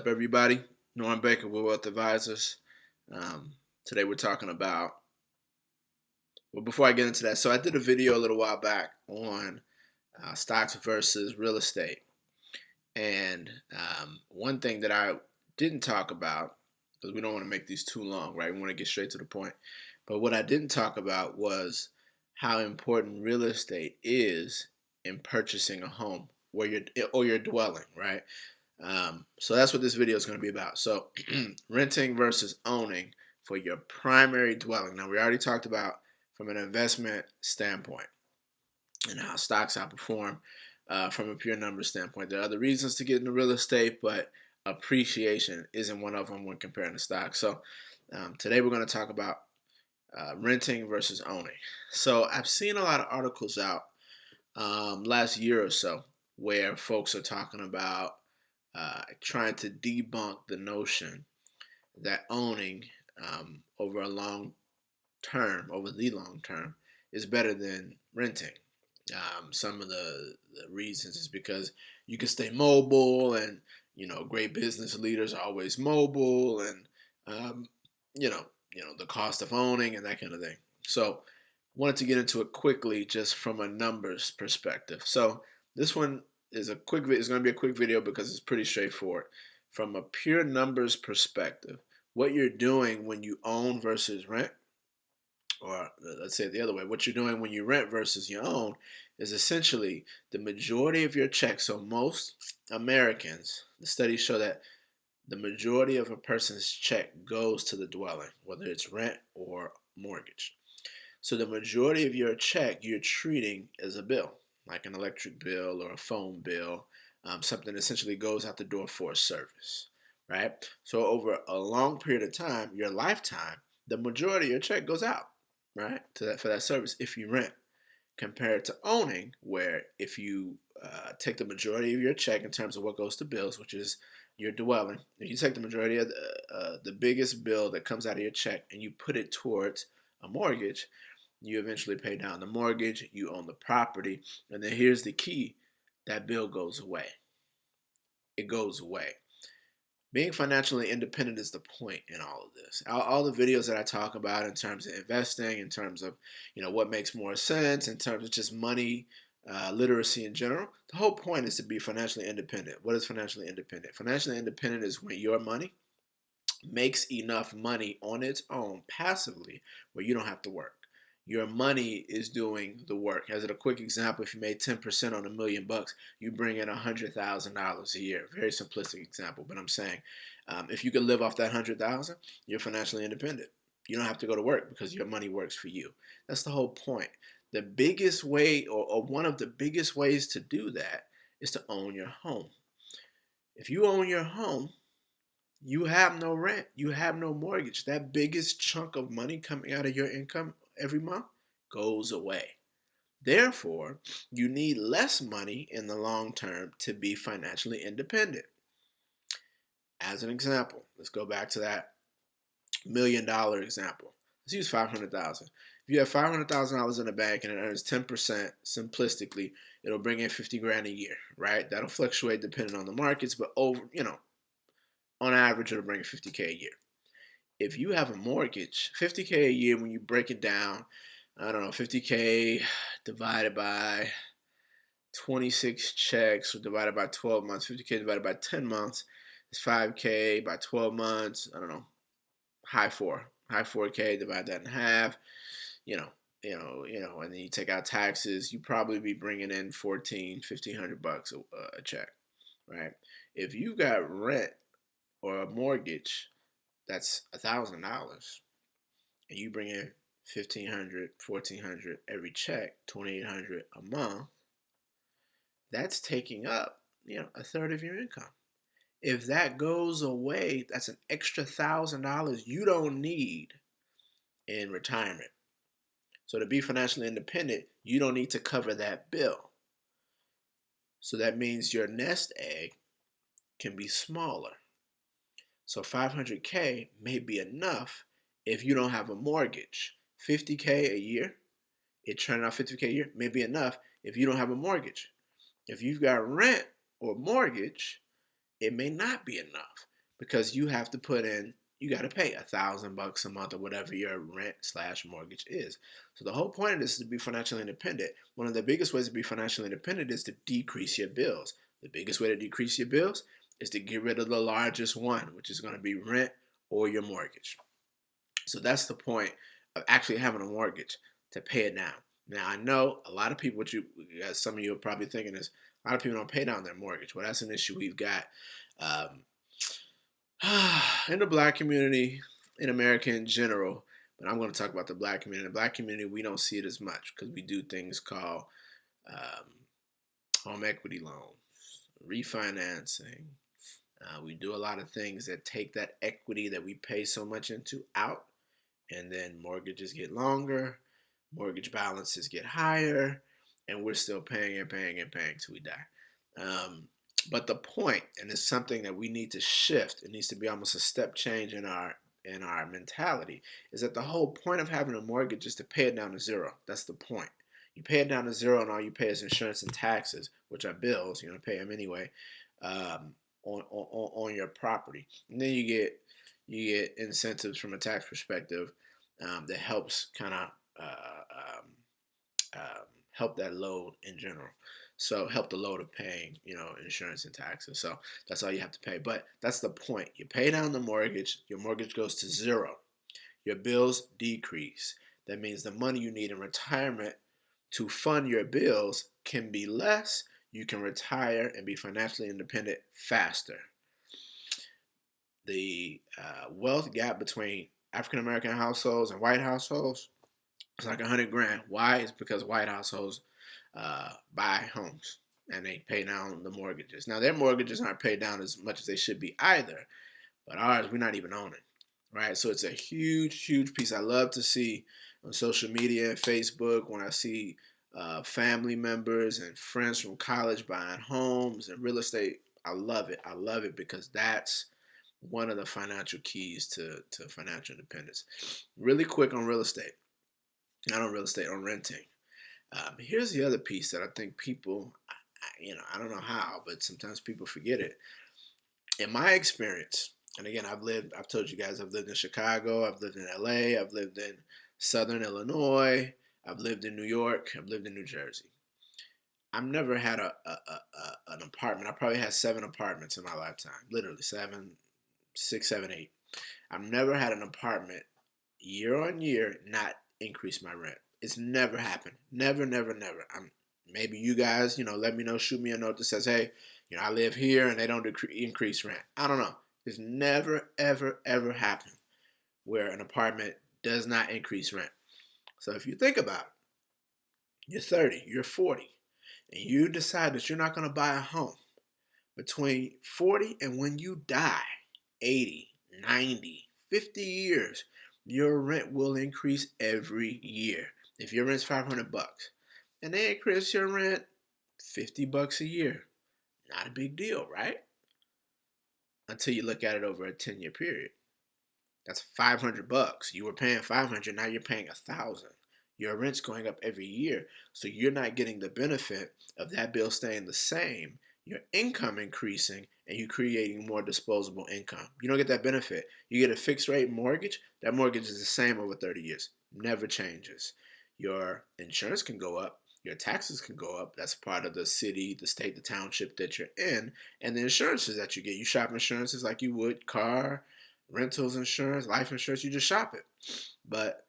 up, everybody? Norm Baker with Wealth Advisors. Today we're talking about, well, before I get into that, so I did a video a little while back on stocks versus real estate. And one thing that I didn't talk about, because we don't want to make these too long, right? We want to get straight to the point. But what I didn't talk about was how important real estate is in purchasing a home where your dwelling, right? So that's what this video is going to be about. So renting versus owning for your primary dwelling. Now, we already talked about from an investment standpoint and how stocks outperform from a pure numbers standpoint. There are other reasons to get into real estate, but appreciation isn't one of them when comparing to stocks. So today we're going to talk about renting versus owning. So I've seen a lot of articles out last year or so where folks are talking about trying to debunk the notion that owning over the long term, is better than renting. Some of the reasons is because you can stay mobile, and great business leaders are always mobile, and um, you know the cost of owning and that kind of thing. So, wanted to get into it quickly, just from a numbers perspective. So this one is it's going to be a quick video because it's pretty straightforward. From a pure numbers perspective, what you're doing when you own versus rent, or let's say it the other way, what you're doing when you rent versus you own, is essentially the majority of your check. So most Americans, the studies show that the majority of a person's check goes to the dwelling, whether it's rent or mortgage. So the majority of your check you're treating as a bill, like an electric bill or a phone bill, something that essentially goes out the door for a service, right? So over a long period of time, your lifetime, the majority of your check goes out, right, for that service if you rent, compared to owning, where if you take the majority of your check in terms of what goes to bills, which is your dwelling, if you take the majority of the biggest bill that comes out of your check and you put it towards a mortgage, you eventually pay down the mortgage, you own the property, and then here's the key: that bill goes away. It goes away. Being financially independent is the point in all of this. All the videos that I talk about in terms of investing, in terms of what makes more sense, in terms of just money literacy in general, the whole point is to be financially independent. What is financially independent? Financially independent is when your money makes enough money on its own passively where you don't have to work. Your money is doing the work. As a quick example, if you made 10% on $1,000,000, you bring in $100,000 a year. Very simplistic example, but I'm saying if you can live off that 100,000, you're financially independent. You don't have to go to work because your money works for you. That's the whole point. The biggest way, or one of the biggest ways to do that, is to own your home. If you own your home, you have no rent, you have no mortgage. That biggest chunk of money coming out of your income every month goes away. Therefore, you need less money in the long term to be financially independent. As an example, let's go back to that $1,000,000 example. Let's use 500,000. If you have $500,000 in the bank and it earns 10%, simplistically, it'll bring in 50 grand a year, right? That'll fluctuate depending on the markets, but on average, it'll bring 50K a year. If you have a mortgage, 50K a year, when you break it down, I don't know, 50K divided by 26 checks, or divided by 12 months, 50K divided by 10 months is 5K by 12 months, I don't know, high 4K, divide that in half, and then you take out taxes, you probably be bringing in $1,500 a check, right? If you got rent or a mortgage that's $1,000, and you bring in $1,500, $1,400 every check, $2,800 a month, that's taking up a third of your income. If that goes away, that's an extra $1,000 you don't need in retirement. So to be financially independent, you don't need to cover that bill. So that means your nest egg can be smaller. So 500K may be enough if you don't have a mortgage. 50K a year, it turning out 50K a year may be enough if you don't have a mortgage. If you've got rent or mortgage, it may not be enough. because you have to put in, you got to pay $1,000 a month or whatever your rent/mortgage is. So the whole point of this is to be financially independent. One of the biggest ways to be financially independent is to decrease your bills. The biggest way to decrease your bills is to get rid of the largest one, which is going to be rent or your mortgage. So that's the point of actually having a mortgage, to pay it down. Now I know a lot of people, some of you are probably thinking is, a lot of people don't pay down their mortgage. Well, that's an issue we've got um, in the black community, in America in general. But I'm going to talk about the black community. In the black community, we don't see it as much because we do things called um, home equity loans, refinancing. We do a lot of things that take that equity that we pay so much into out, and then mortgages get longer, mortgage balances get higher, and we're still paying and paying and paying till we die. But the point, and it's something that we need to shift, it needs to be almost a step change in our mentality, is that the whole point of having a mortgage is to pay it down to zero. That's the point. You pay it down to zero, and all you pay is insurance and taxes, which are bills. You're gonna pay them anyway, on your property, and then you get incentives from a tax perspective that helps kind of help that load in general. So help the load of paying, insurance and taxes. So that's all you have to pay. But that's the point. You pay down the mortgage, your mortgage goes to zero. Your bills decrease. That means the money you need in retirement to fund your bills can be less. You can retire and be financially independent faster. The wealth gap between African American households and white households, it's like 100 grand. Why? It's because white households buy homes and they pay down the mortgages. Now their mortgages aren't paid down as much as they should be either, but ours we're not even owning, right? So it's a huge, huge piece. I love to see on social media and Facebook when I see family members and friends from college buying homes and real estate. I love it. I love it because that's one of the financial keys to financial independence. Really quick on real estate. Not on real estate, on renting. Here's the other piece that I think people, I don't know how, but sometimes people forget it. In my experience, and again, I've told you guys, I've lived in Chicago, I've lived in LA, I've lived in Southern Illinois, I've lived in New York, I've lived in New Jersey. I've never had an apartment. I probably had 7 apartments in my lifetime, literally 7, 6, 7, 8. I've never had an apartment year on year not increase my rent. It's never happened. Never, never, never. Maybe you guys, let me know, shoot me a note that says, hey, I live here and they don't increase rent. I don't know. It's never, ever, ever happened where an apartment does not increase rent. So if you think about it, you're 30, you're 40, and you decide that you're not going to buy a home between 40 and when you die, 80, 90, 50 years, your rent will increase every year. If your rent's $500 and they increase your rent $50 a year, not a big deal, right? Until you look at it over a 10-year period. That's $500. You were paying $500, now you're paying $1,000. Your rent's going up every year, so you're not getting the benefit of that bill staying the same, your income increasing, and you creating more disposable income. You don't get that benefit. You get a fixed rate mortgage. That mortgage is the same over 30 years. Never changes. Your insurance can go up. Your taxes can go up. That's part of the city, the state, the township that you're in. And the insurances that you get. You shop insurances like you would car, rentals insurance, life insurance. You just shop it. But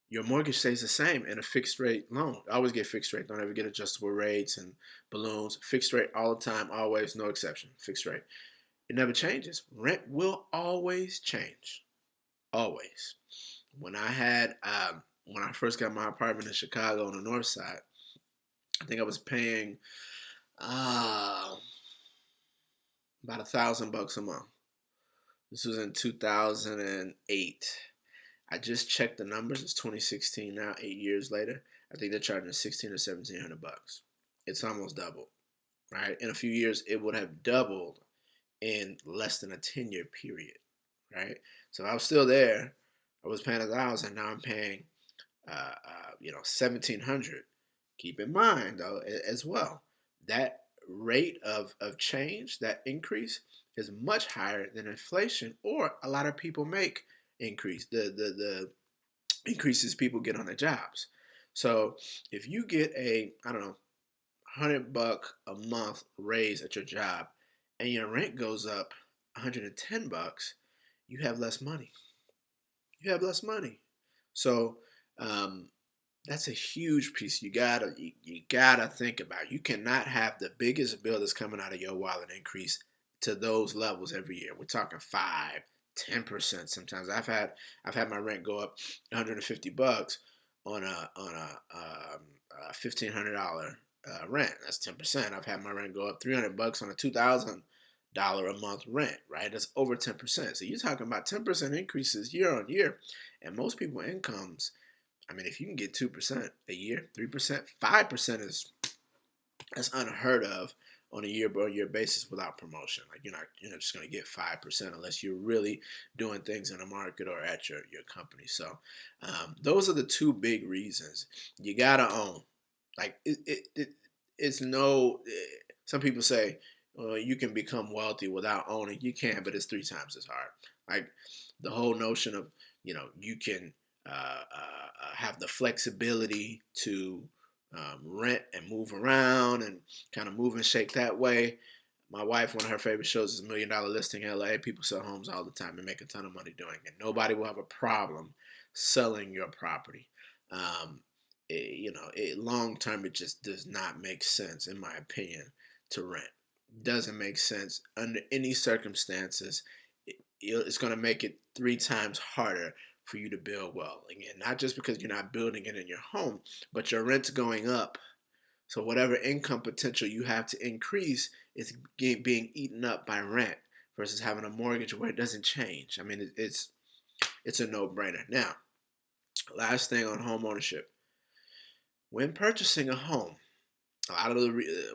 your mortgage stays the same in a fixed rate loan. Always get fixed rate. Don't ever get adjustable rates and balloons. Fixed rate all the time, always, no exception. Fixed rate. It never changes. Rent will always change. Always. When I first got my apartment in Chicago on the north side, I think I was paying about $1,000 a month. This was in 2008. I just checked the numbers. It's 2016 now, 8 years later. I think they're charging $1,600 or $1,700. It's almost doubled, right? In a few years, it would have doubled in less than a 10-year period, right? So I was still there. I was paying $1,000. Now I'm paying, $1,700. Keep in mind, though, as well, that rate of change, that increase, is much higher than inflation or a lot of people make increase the increases people get on their jobs. So if you get a, I don't know, $100 a month raise at your job and your rent goes up $110, you have less money. You have less money. So um, that's a huge piece you gotta think about. You cannot have the biggest bill that's coming out of your wallet increase to those levels every year. We're talking 5, 10% sometimes. I've had my rent go up $150 on a $1,500 rent. That's 10%. I've had my rent go up $300 on a $2,000 a month rent. Right, that's over 10%. So you're talking about 10% increases year on year, and most people's incomes, I mean, if you can get 2% a year, 3%, 5% that's unheard of on a year-by-year basis without promotion. Like you're not just gonna get 5% unless you're really doing things in the market or at your company. So those are the two big reasons you gotta own. Like it's no. Some people say you can become wealthy without owning. You can, but it's 3 times as hard. Like the whole notion of you can have the flexibility to rent and move around and kind of move and shake that way. My wife, one of her favorite shows is $1 Million Listing LA. People sell homes all the time and make a ton of money doing it. Nobody will have a problem selling your property. Long term, it just does not make sense, in my opinion, to rent. Doesn't make sense under any circumstances. It's going to make it 3 times harder for you to build wealth. Again, not just because you're not building it in your home, but your rent's going up. So whatever income potential you have to increase is being eaten up by rent versus having a mortgage where it doesn't change. I mean, it's a no-brainer. Now, last thing on home ownership. When purchasing a home,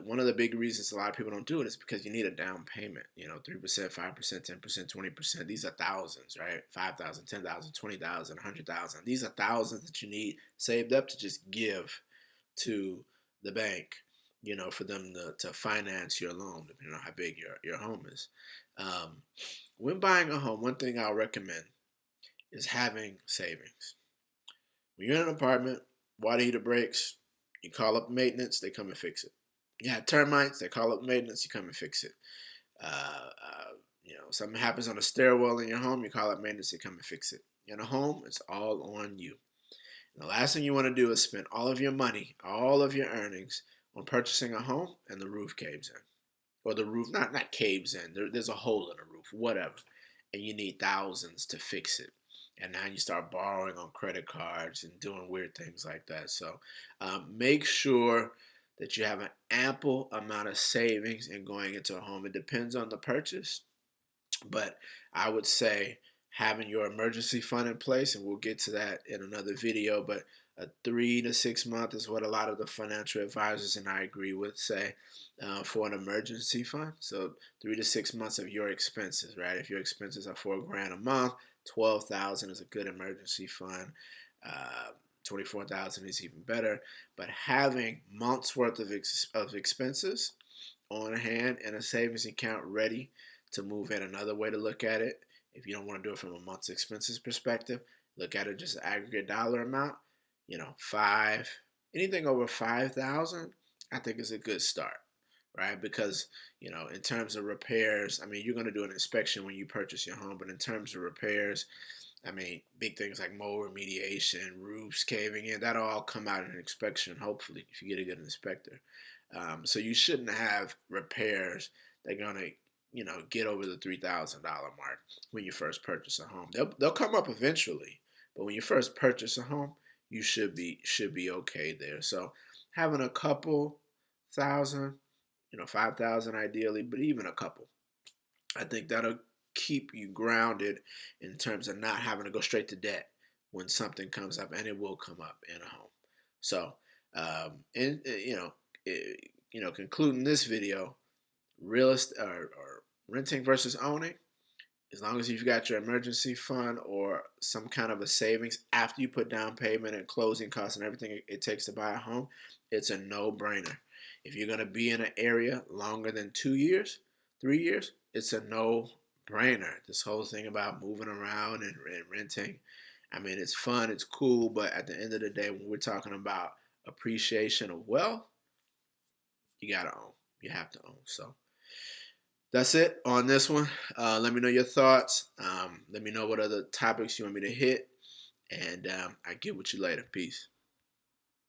one of the big reasons a lot of people don't do it is because you need a down payment. 3%, 5%, 10%, 20%. These are thousands, right? 5,000, 10,000, 20,000, 100,000. These are thousands that you need saved up to just give to the bank, for them to finance your loan, depending on how big your home is. When buying a home, one thing I'll recommend is having savings. When you're in an apartment, water heater breaks, you call up maintenance, they come and fix it. You have termites, they call up maintenance, you come and fix it. Something happens on a stairwell in your home, you call up maintenance, they come and fix it. In a home, it's all on you. And the last thing you want to do is spend all of your money, all of your earnings on purchasing a home and the roof caves in. Or the roof, not caves in, there's a hole in the roof, whatever. And you need thousands to fix it. And now you start borrowing on credit cards and doing weird things like that. So make sure that you have an ample amount of savings in going into a home. It depends on the purchase, but I would say having your emergency fund in place, and we'll get to that in another video, but a 3 to 6 month is what a lot of the financial advisors, and I agree with, say for an emergency fund. So 3 to 6 months of your expenses, right? If your expenses are $4,000 a month, 12,000 is a good emergency fund. 24,000 is even better. But having months worth of expenses on hand and a savings account ready to move in. Another way to look at it, if you don't want to do it from a month's expenses perspective, look at it just aggregate dollar amount. Anything over 5,000, I think is a good start, right? Because in terms of repairs, I mean, you're going to do an inspection when you purchase your home, but in terms of repairs, I mean, big things like mold remediation, roofs caving in, that'll all come out in an inspection, hopefully, if you get a good inspector. So you shouldn't have repairs that are going to get over the $3,000 mark when you first purchase a home. They'll come up eventually, but when you first purchase a home, you should be okay there. So having a couple thousand, 5,000 ideally, but even a couple, I think that'll keep you grounded in terms of not having to go straight to debt when something comes up, and it will come up in a home. So, concluding this video, real estate or renting versus owning. As long as you've got your emergency fund or some kind of a savings after you put down payment and closing costs and everything it takes to buy a home, it's a no-brainer. If you're going to be in an area longer than 2 years, 3 years, it's a no-brainer. This whole thing about moving around and renting, I mean, it's fun, it's cool, but at the end of the day, when we're talking about appreciation of wealth, you got to own. You have to own. So that's it on this one. Let me know your thoughts. Let me know what other topics you want me to hit. And I get with you later. Peace.